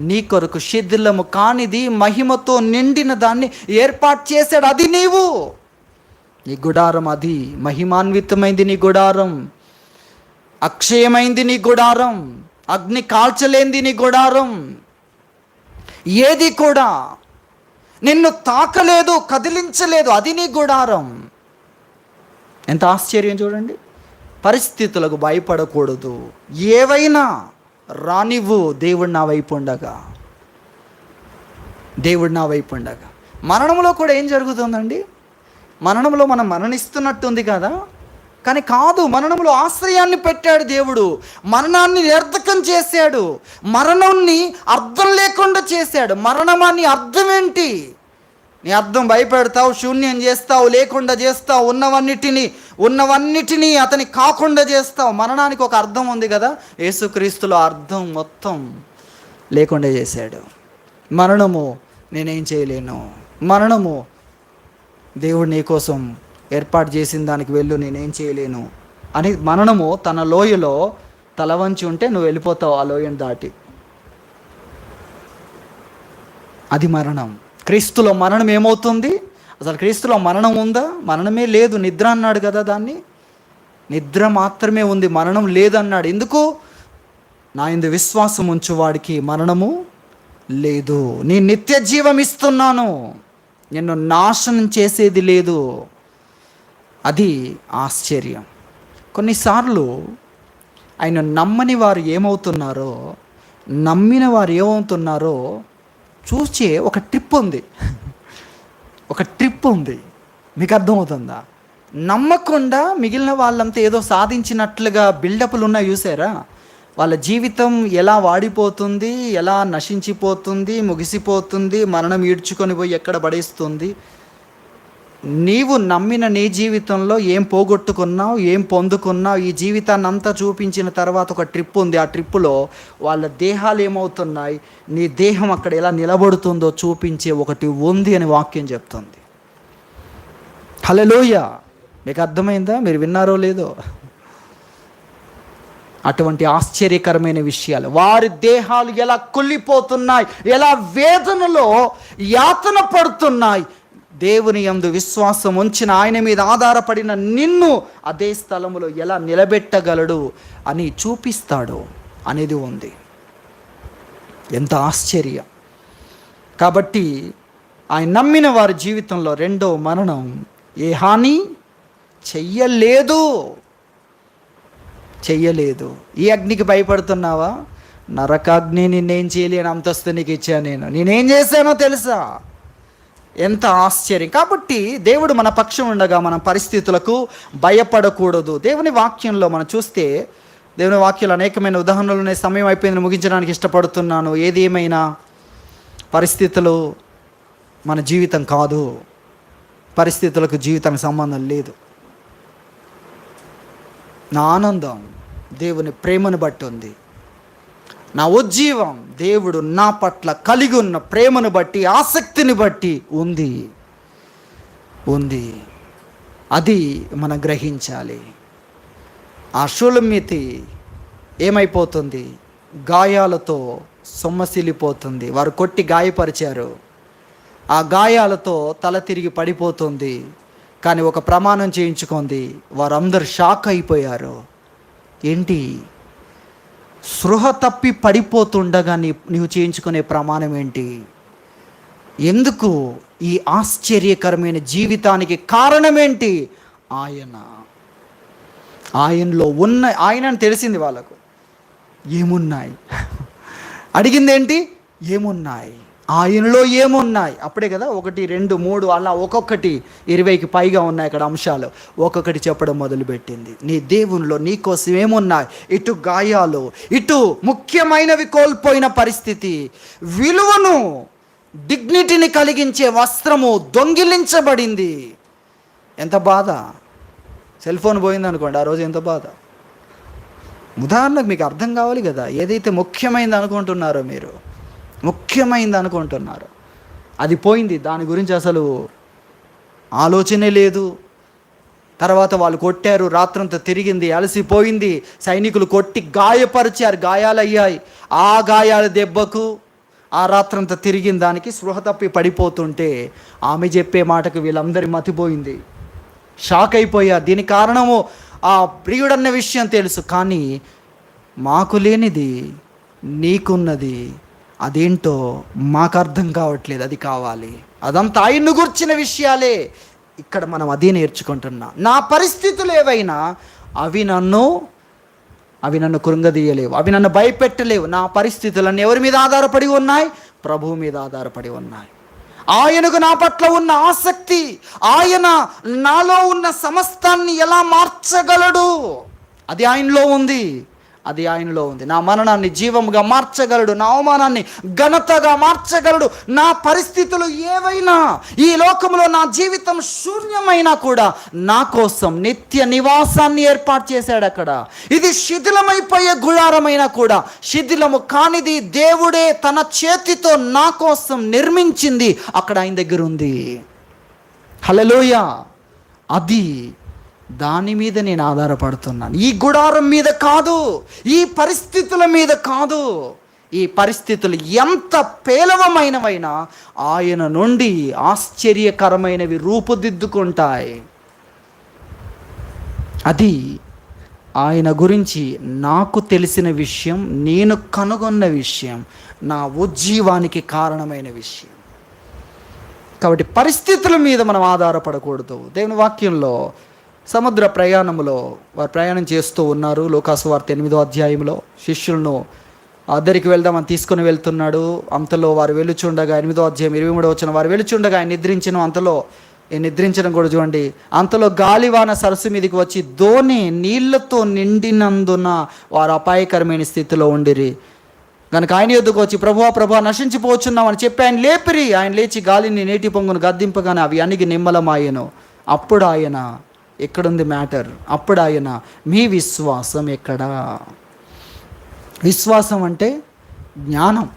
నీ కొరకు శిథిలము కానిది మహిమతో నిండిన దాన్ని ఏర్పాటు చేశాడు. అది నీ గుడారం. అది మహిమాన్వితమైంది నీ గుడారం, అక్షయమైంది నీ గుడారం, అగ్ని కాల్చలేంది నీ గుడారం. ఏది కూడా నిన్ను తాకలేదు, కదిలించలేదు. అది నీ గుడారం. ఎంత ఆశ్చర్యం చూడండి. పరిస్థితులకు భయపడకూడదు. ఏవైనా రానివ్వు, దేవుడు నా వైపు ఉండగా. మరణంలో కూడా ఏం జరుగుతుందండి? మరణంలో మనం మరణిస్తున్నట్టుంది కదా, కానీ కాదు. మరణంలో ఆశ్రయాన్ని పెట్టాడు దేవుడు. మరణాన్ని నిరర్థకం చేశాడు. మరణాన్ని అర్థం లేకుండా చేశాడు. మరణమాన్ని అర్థం ఏంటి? నీ అర్థం భయపెడతావు, శూన్యం చేస్తావు, లేకుండా చేస్తావు, ఉన్నవన్నిటినీ అతని కాకుండా చేస్తావు. మరణానికి ఒక అర్థం ఉంది కదా. యేసుక్రీస్తులో అర్థం మొత్తం లేకుండా చేశాడు. మరణము నేనేం చేయలేను, మరణము దేవుడు నీ కోసం ఏర్పాటు చేసిన దానికి వెళ్ళు, నేనేం చేయలేను అని మరణము తన లోయలో తల వంచి ఉంటే నువ్వు వెళ్ళిపోతావు ఆ లోయను దాటి. అది మరణం. క్రీస్తులో మరణం ఏమవుతుంది? అసలు క్రీస్తులో మరణం ఉందా? మరణమే లేదు. నిద్ర అన్నాడు కదా దాన్ని. నిద్ర మాత్రమే ఉంది, మరణం లేదన్నాడు. ఎందుకు? నా యందు విశ్వాసం ఉంచువాడికి మరణము లేదు. నీ నిత్య జీవం ఇస్తున్నాను, నిన్ను నాశనం చేసేది లేదు. అది ఆశ్చర్యం. కొన్నిసార్లు ఆయన నమ్మని వారు ఏమవుతున్నారో, నమ్మిన వారు ఏమవుతున్నారో చూసే ఒక ట్రిప్ ఉంది. మీకు అర్థమవుతుందా? నమ్మకుండా మిగిలిన వాళ్ళంతా ఏదో సాధించినట్లుగా బిల్డప్లు ఉన్నాయి చూసారా? వాళ్ళ జీవితం ఎలా వాడిపోతుంది, ఎలా నశించిపోతుంది, ముగిసిపోతుంది, మరణం ఈడ్చుకొని పోయి ఎక్కడ పడేస్తుంది. నీవు నమ్మిన నీ జీవితంలో ఏం పోగొట్టుకున్నావు, ఏం పొందుకున్నావు, ఈ జీవితాన్ని అంతా చూపించిన తర్వాత ఒక ట్రిప్ ఉంది. ఆ ట్రిప్పులో వాళ్ళ దేహాలు ఏమవుతున్నాయి, నీ దేహం అక్కడ ఎలా నిలబడుతుందో చూపించే ఒకటి ఉంది అని వాక్యం చెప్తుంది. హల్లెలూయా! మీకు అర్థమైందా? మీరు విన్నారో లేదో? అటువంటి ఆశ్చర్యకరమైన విషయాలు. వారి దేహాలు ఎలా కుళ్ళిపోతున్నాయి, ఎలా వేదనలో యాతన పడుతున్నాయి. దేవుని యందు విశ్వాసం ఉంచిన, ఆయన మీద ఆధారపడిన నిన్ను అదే స్థలములో ఎలా నిలబెట్టగలడు అని చూపిస్తాడు అనేది ఉంది. ఎంత ఆశ్చర్యం! కాబట్టి ఆయన నమ్మిన వారి జీవితంలో రెండో మరణం ఏ హాని చెయ్యలేదు. ఈ అగ్నికి భయపడుతున్నావా? నరకాగ్ని నిన్నేం చేయలేని అంతస్తు నీకు ఇచ్చాను. నేనేం చేశానో తెలుసా? ఎంత ఆశ్చర్యం! కాబట్టి దేవుడు మన పక్షం ఉండగా మనం పరిస్థితులకు భయపడకూడదు. దేవుని వాక్యంలో మనం చూస్తే, దేవుని వాక్యంలో అనేకమైన ఉదాహరణలు ఉన్నాయి. సమయం అయిపోయింది, ముగించడానికి ఇష్టపడుతున్నాను. ఏది ఏమైనా పరిస్థితులు మన జీవితం కాదు. పరిస్థితులకు జీవితానికి సంబంధం లేదు. నా ఆనందం దేవుని ప్రేమను బట్టి ఉంది. నా ఉజ్జీవం దేవుడు నా పట్ల కలిగి ఉన్న ప్రేమను బట్టి, ఆసక్తిని బట్టి ఉంది. అది మనం గ్రహించాలి. ఆ షూలమితి ఏమైపోతుంది? గాయాలతో సొమ్మసిల్లిపోతుంది. వారు కొట్టి గాయపరిచారు. ఆ గాయాలతో తల తిరిగి పడిపోతుంది. కానీ ఒక ప్రమాణం చేయించుకుంది. వారందరూ షాక్ అయిపోయారు. ఏంటి? స్పృహ తప్పి పడిపోతుండగా నీవు చేయించుకునే ప్రమాణం ఏంటి? ఎందుకు? ఈ ఆశ్చర్యకరమైన జీవితానికి కారణం ఏంటి? ఆయనలో ఉన్న, ఆయనని తెలిసింది వాళ్ళకు. ఏమున్నాయి? అడిగింది ఏంటి? ఏమున్నాయి? ఆయనలో ఏమున్నాయి, అప్పుడే కదా 1, 2, 3 అలా ఒక్కొక్కటి 20కి పైగా ఉన్నాయి అక్కడ అంశాలు. ఒక్కొక్కటి చెప్పడం మొదలుపెట్టింది. నీ దేవునిలో నీకోసం ఏమున్నాయి? ఇటు గాయాలు, ఇటు ముఖ్యమైనవి కోల్పోయిన పరిస్థితి, విలువను డిగ్నిటీని కలిగించే వస్త్రము దొంగిలించబడింది. ఎంత బాధ! సెల్ ఫోన్ పోయింది అనుకోండి, ఆ రోజు ఎంత బాధ. ఉదాహరణకు మీకు అర్థం కావాలి కదా, ఏదైతే ముఖ్యమైనది అనుకుంటున్నారో మీరు, ముఖ్యమైనది అనుకుంటున్నారు, అది పోయింది. దాని గురించి అసలు ఆలోచనే లేదు. తర్వాత వాళ్ళు కొట్టారు, రాత్రంతా తిరిగింది, అలసిపోయింది, సైనికులు కొట్టి గాయపరిచారు, గాయాలయ్యాయి. ఆ గాయాల దెబ్బకు ఆ రాత్రంతా తిరిగిన దానికి స్పృహ తప్పి పడిపోతుంటే ఆమె చెప్పే మాటకు వీళ్ళందరి మతిపోయింది, షాక్ అయిపోయారు. దీనికి కారణము ఆ ప్రియుడన్న విషయం తెలుసు, కానీ మాకు లేనిది నీకున్నది, అదేంటో మాకు అర్థం కావట్లేదు, అది కావాలి. అదంతా ఆయన్ను గుర్చిన విషయాలే. ఇక్కడ మనం అదే నేర్చుకుంటున్నాం. నా పరిస్థితులు ఏవైనా అవి నన్ను కృంగదీయలేవు, అవి నన్ను భయపెట్టలేవు. నా పరిస్థితులన్నీ ఎవరి మీద ఆధారపడి ఉన్నాయి? ప్రభువు మీద ఆధారపడి ఉన్నాయి. ఆయనకు నా పట్ల ఉన్న ఆసక్తి, ఆయన నాలో ఉన్న సమస్తాన్ని ఎలా మార్చగలడు, అది ఆయనలో ఉంది, అది ఆయనలో ఉంది. నా మరణాన్ని జీవముగా మార్చగలడు, నా అవమానాన్ని ఘనతగా మార్చగలడు. నా పరిస్థితులు ఏవైనా, ఈ లోకంలో నా జీవితం శూన్యమైనా కూడా నా కోసం నిత్య నివాసాన్ని ఏర్పాటు చేశాడు అక్కడ. ఇది శిథిలమైపోయే గుడారమైనా కూడా శిథిలము కానిది దేవుడే తన చేతితో నా కోసం నిర్మించింది అక్కడ ఆయన దగ్గర ఉంది. హల్లెలూయా! అది దాని మీద నేను ఆధారపడుతున్నాను. ఈ గుడారం మీద కాదు, ఈ పరిస్థితుల మీద కాదు. ఈ పరిస్థితులు ఎంత పేలవమైనవైనా ఆయన నుండి ఆశ్చర్యకరమైనవి రూపుదిద్దుకుంటాయి. అది ఆయన గురించి నాకు తెలిసిన విషయం, నేను కనుగొన్న విషయం, నా ఉజ్జీవానికి కారణమైన విషయం. కాబట్టి పరిస్థితుల మీద మనం ఆధారపడకూడదు. దేవుని వాక్యంలో సముద్ర ప్రయాణంలో వారు ప్రయాణం చేస్తూ ఉన్నారు. లూకాసు వార్త 8వ అధ్యాయంలో శిష్యులను అద్దరికి వెళ్దామని తీసుకుని వెళ్తున్నాడు. అంతలో వారు వెలుచుండగా, 8వ అధ్యాయం 23వ వచనం, వారు వెలుచుండగా ఆయన నిద్రించను. అంతలో నిద్రించడం కూడా చూడండి. అంతలో గాలివాన సరస్సు మీదకి వచ్చి దోణి నీళ్లతో నిండినందున వారు అపాయకరమైన స్థితిలో ఉండిరి. కనుక ఆయన యొద్దకు వచ్చి, ప్రభువా నశించిపోతున్నామని చెప్పి ఆయన లేపిరి. ఆయన లేచి గాలిని నీటి పొంగును గద్దింపగానే అవి అణిగి నిమ్మలమాయెను. అప్పుడు ఆయన, ఎక్కడుంది మ్యాటర్? అప్పుడు ఆయన, మీ విశ్వాసం ఎక్కడా? విశ్వాసం అంటే జ్ఞానం,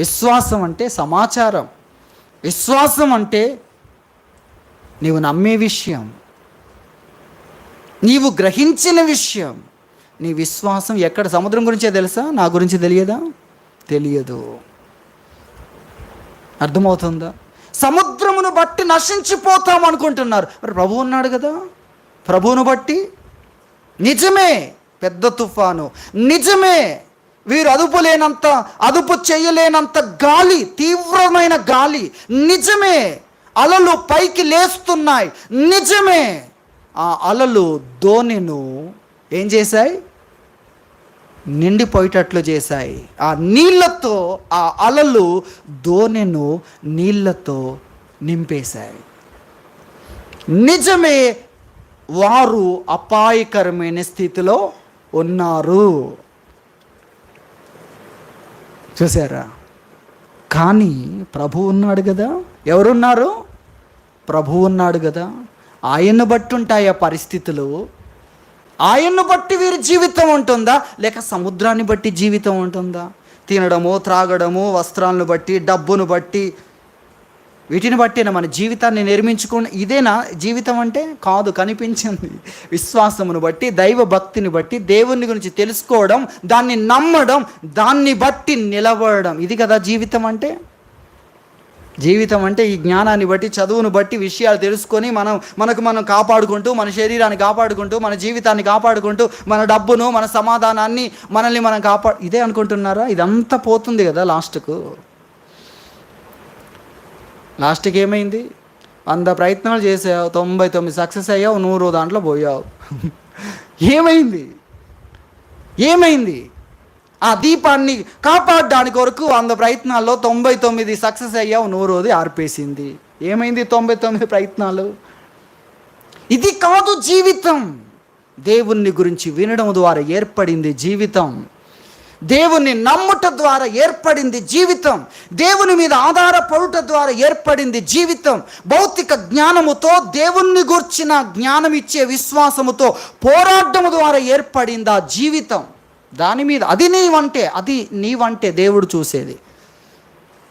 విశ్వాసం అంటే సమాచారం, విశ్వాసం అంటే నీవు నమ్మే విషయం, నీవు గ్రహించిన విషయం. నీ విశ్వాసం ఎక్కడ? సముద్రం గురించే తెలుసా? నా గురించి తెలియదా? తెలియదు. అర్థమవుతుందా? సముద్రమును బట్టి నశించిపోతాం అనుకుంటున్నారు. మరి ప్రభువు ఉన్నాడు కదా, ప్రభువును బట్టి నిజమే పెద్ద తుఫాను, నిజమే వీరు అదుపు చేయలేనంత గాలి, తీవ్రమైన గాలి, నిజమే అలలు పైకి లేస్తున్నాయి, నిజమే ఆ అలలు దోణిను ఏం చేశాయి? నిండిపోయేటట్లు చేశాయి. ఆ నీళ్లతో ఆ అలలు దోణిను నీళ్లతో నింపేశాయి. నిజమే, వారు అపాయకరమైన స్థితిలో ఉన్నారు. చూసారా? కానీ ప్రభు ఉన్నాడు కదా. ఎవరున్నారు? ప్రభు ఉన్నాడు కదా. ఆయన్ను బట్టి ఉంటాయి ఆ పరిస్థితులు. ఆయన్ను బట్టి వీరి జీవితం ఉంటుందా, లేక సముద్రాన్ని బట్టి జీవితం ఉంటుందా? తినడము, త్రాగడము, వస్త్రాలను బట్టి, డబ్బును బట్టి, వీటిని బట్టినా మన జీవితాన్ని నిర్మించుకుని, ఇదేనా జీవితం అంటే? కాదు. కనిపించింది విశ్వాసమును బట్టి, దైవ భక్తిని బట్టి, దేవుని గురించి తెలుసుకోవడం, దాన్ని నమ్మడం, దాన్ని బట్టి నిలబడడం, ఇది కదా జీవితం అంటే. జీవితం అంటే ఈ జ్ఞానాన్ని బట్టి, చదువును బట్టి, విషయాలు తెలుసుకొని మనం కాపాడుకుంటూ, మన శరీరాన్ని కాపాడుకుంటూ, మన జీవితాన్ని కాపాడుకుంటూ, మన డబ్బును, మన సమాధానాన్ని, మనల్ని మనం ఇదే అనుకుంటున్నారా? ఇదంతా పోతుంది కదా లాస్ట్కి ఏమైంది? 100 ప్రయత్నాలు చేసావు, 99 సక్సెస్ అయ్యావు, 100 దాంట్లో పోయావు. ఏమైంది? ఆ దీపాన్ని కాపాడడానికి వరకు 100 ప్రయత్నాల్లో 99 సక్సెస్ అయ్యావు, 100ది ఆర్పేసింది. ఏమైంది 99 ప్రయత్నాలు? ఇది కాదు జీవితం. దేవుని గురించి వినడం ద్వారా ఏర్పడింది జీవితం. దేవుని నమ్ముట ద్వారా ఏర్పడింది జీవితం. దేవుని మీద ఆధారపడుట ద్వారా ఏర్పడింది జీవితం. భౌతిక జ్ఞానముతో, దేవుణ్ణి గూర్చిన జ్ఞానం ఇచ్చే విశ్వాసముతో పోరాటం ద్వారా ఏర్పడింది ఆ జీవితం. దాని మీద అది నీవంటే దేవుడు చూసేది.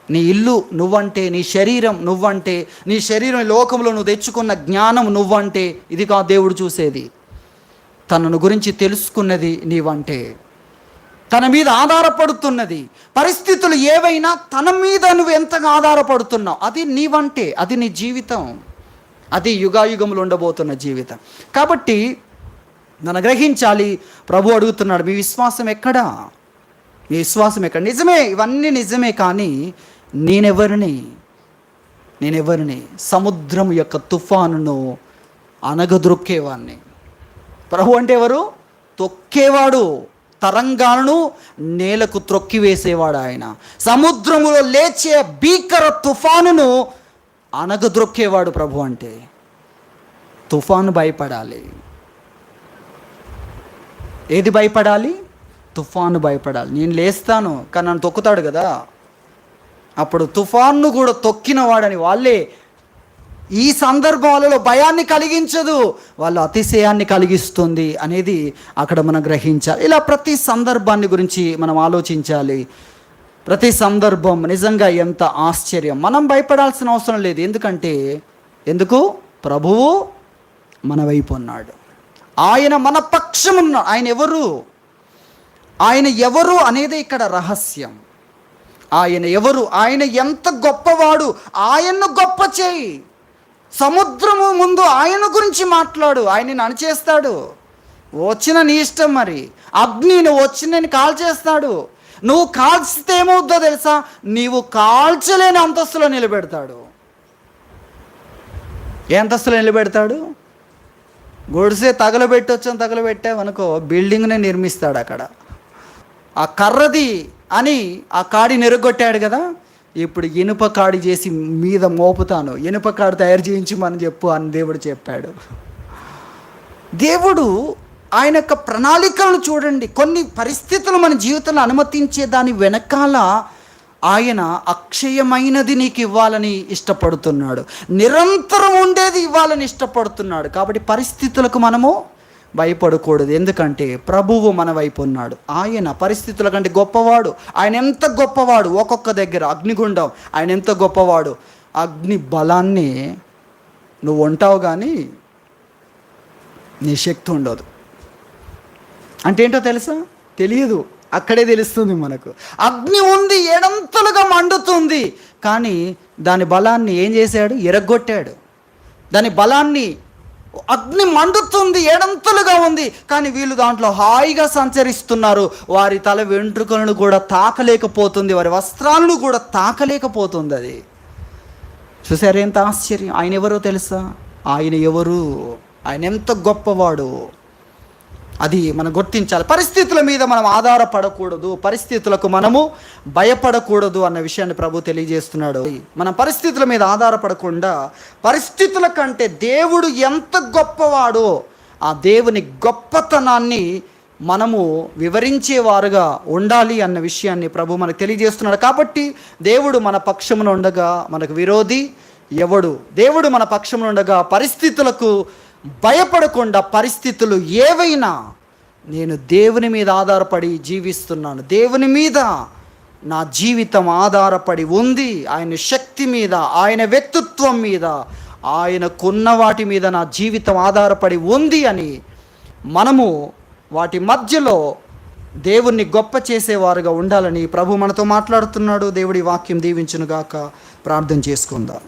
నీ ఇల్లు నువ్వంటే, నీ శరీరం నువ్వంటే, నీ శరీరం లోకంలో నువ్వు తెచ్చుకున్న జ్ఞానం నువ్వంటే, ఇది కాదు దేవుడు చూసేది. తనను గురించి తెలుసుకున్నది నీవంటే, తన మీద ఆధారపడుతున్నది. పరిస్థితులు ఏవైనా తన మీద నువ్వు ఎంతగా ఆధారపడుతున్నావు, అది నీవంటే, అది నీ జీవితం. అది యుగాయుగములు ఉండబోతున్న జీవితం. కాబట్టి మనం గ్రహించాలి. ప్రభు అడుగుతున్నాడు, మీ విశ్వాసం ఎక్కడా? మీ విశ్వాసం ఎక్కడ? నిజమే, ఇవన్నీ నిజమే, కానీ నేనెవరిని? సముద్రం యొక్క తుఫానును అనగదొక్కేవాడిని. ప్రభు అంటే ఎవరు? తొక్కేవాడు. తరంగాలను నేలకు త్రొక్కివేసేవాడు ఆయన. సముద్రములో లేచే భీకర తుఫానును అనగదొక్కేవాడు ప్రభు అంటే. తుఫాను భయపడాలి. ఏది భయపడాలి? తుఫాను భయపడాలి. నేను లేస్తాను కానీ నన్ను తొక్కుతాడు కదా, అప్పుడు తుఫాన్ను కూడా తొక్కిన వాడని వాళ్ళే. ఈ సందర్భాలలో భయాన్ని కలిగించదు, వాళ్ళు అతిశయాన్ని కలిగిస్తుంది అనేది అక్కడ మనం గ్రహించాలి. ఇలా ప్రతి సందర్భాన్ని గురించి మనం ఆలోచించాలి. ప్రతి సందర్భం నిజంగా ఎంత ఆశ్చర్యం. మనం భయపడాల్సిన అవసరం లేదు. ఎందుకు? ప్రభువు మన వైపు ఉన్నాడు. ఆయన మన పక్షమున్నాడు. ఆయన ఎవరు అనేది ఇక్కడ రహస్యం. ఆయన ఎవరు? ఆయన ఎంత గొప్పవాడు? ఆయన్ను గొప్ప చేయి. సముద్రము ముందు ఆయన గురించి మాట్లాడు. ఆయన అణచేస్తాడు. వచ్చిన నీ ఇష్టం. మరి అగ్ని నువ్వు వచ్చి నేను కాల్చేస్తాడు. నువ్వు కాల్చితే ఏమవుద్దో తెలుసా? నీవు కాల్చలేని అంతస్తులో నిలబెడతాడు. ఏ అంతస్తులో నిలబెడతాడు? గొడిసే తగలబెట్టావనుకో, బిల్డింగ్నే నిర్మిస్తాడు అక్కడ. ఆ కర్రది అని ఆ కాడి నిరగొట్టాడు కదా, ఇప్పుడు ఇనుప కాడి చేసి మీద మోపుతాను, ఇనుప కాడి తయారు చేయించమని చెప్పు అని దేవుడు చెప్పాడు. దేవుడు ఆయన యొక్క ప్రణాళికలను చూడండి. కొన్ని పరిస్థితులు మన జీవితంలో అనుమతించే దాని వెనకాల ఆయన అక్షయమైనది నీకు ఇవ్వాలని ఇష్టపడుతున్నాడు. నిరంతరం ఉండేది ఇవ్వాలని ఇష్టపడుతున్నాడు. కాబట్టి పరిస్థితులకు మనము భయపడకూడదు. ఎందుకంటే ప్రభువు మన వైపు ఉన్నాడు. ఆయన పరిస్థితుల కంటే గొప్పవాడు. ఆయన ఎంత గొప్పవాడు! ఒక్కొక్క దగ్గర అగ్నిగుండం, ఆయన ఎంత గొప్పవాడు! అగ్ని బలాన్ని నువ్వు ఉంటావు కానీ నీ శక్తి ఉండదు. అంటే ఏంటో తెలుసా? తెలియదు. అక్కడే తెలుస్తుంది మనకు. అగ్ని ఉంది, ఏడంతలుగా మండుతుంది, కానీ దాని బలాన్ని ఏం చేశాడు? ఎరగొట్టాడు. దాని బలాన్ని, అగ్ని మండుతుంది, ఏడంతలుగా ఉంది, కానీ వీళ్ళు దాంట్లో హాయిగా సంచరిస్తున్నారు. వారి తల వెంట్రుకలను కూడా తాకలేకపోతుంది, వారి వస్త్రాలను కూడా తాకలేకపోతుంది. అది చూసారు ఎంత ఆశ్చర్యం! ఆయన ఎవరో తెలుసా? ఆయన ఎవరు? ఆయన ఎంత గొప్పవాడు! అది మనం గుర్తించాలి. పరిస్థితుల మీద మనం ఆధారపడకూడదు, పరిస్థితులకు మనము భయపడకూడదు అన్న విషయాన్ని ప్రభు తెలియజేస్తున్నాడు. మనం పరిస్థితుల మీద ఆధారపడకుండా పరిస్థితుల కంటే దేవుడు ఎంత గొప్పవాడో ఆ దేవుని గొప్పతనాన్ని మనము వివరించేవారుగా ఉండాలి అన్న విషయాన్ని ప్రభు మనకు తెలియజేస్తున్నాడు. కాబట్టి దేవుడు మన పక్షమున ఉండగా మనకు విరోధి ఎవడు? దేవుడు మన పక్షమున ఉండగా పరిస్థితులకు భయపడకుండా, పరిస్థితులు ఏవైనా నేను దేవుని మీద ఆధారపడి జీవిస్తున్నాను, దేవుని మీద నా జీవితం ఆధారపడి ఉంది, ఆయన శక్తి మీద, ఆయన వ్యక్తిత్వం మీద, ఆయనకున్న వాటి మీద నా జీవితం ఆధారపడి ఉంది అని మనము వాటి మధ్యలో దేవుణ్ణి గొప్ప చేసేవారుగా ఉండాలని ప్రభు మనతో మాట్లాడుతున్నాడు. దేవుడి వాక్యం దీవించునుగాక. ప్రార్థన చేసుకుందాం.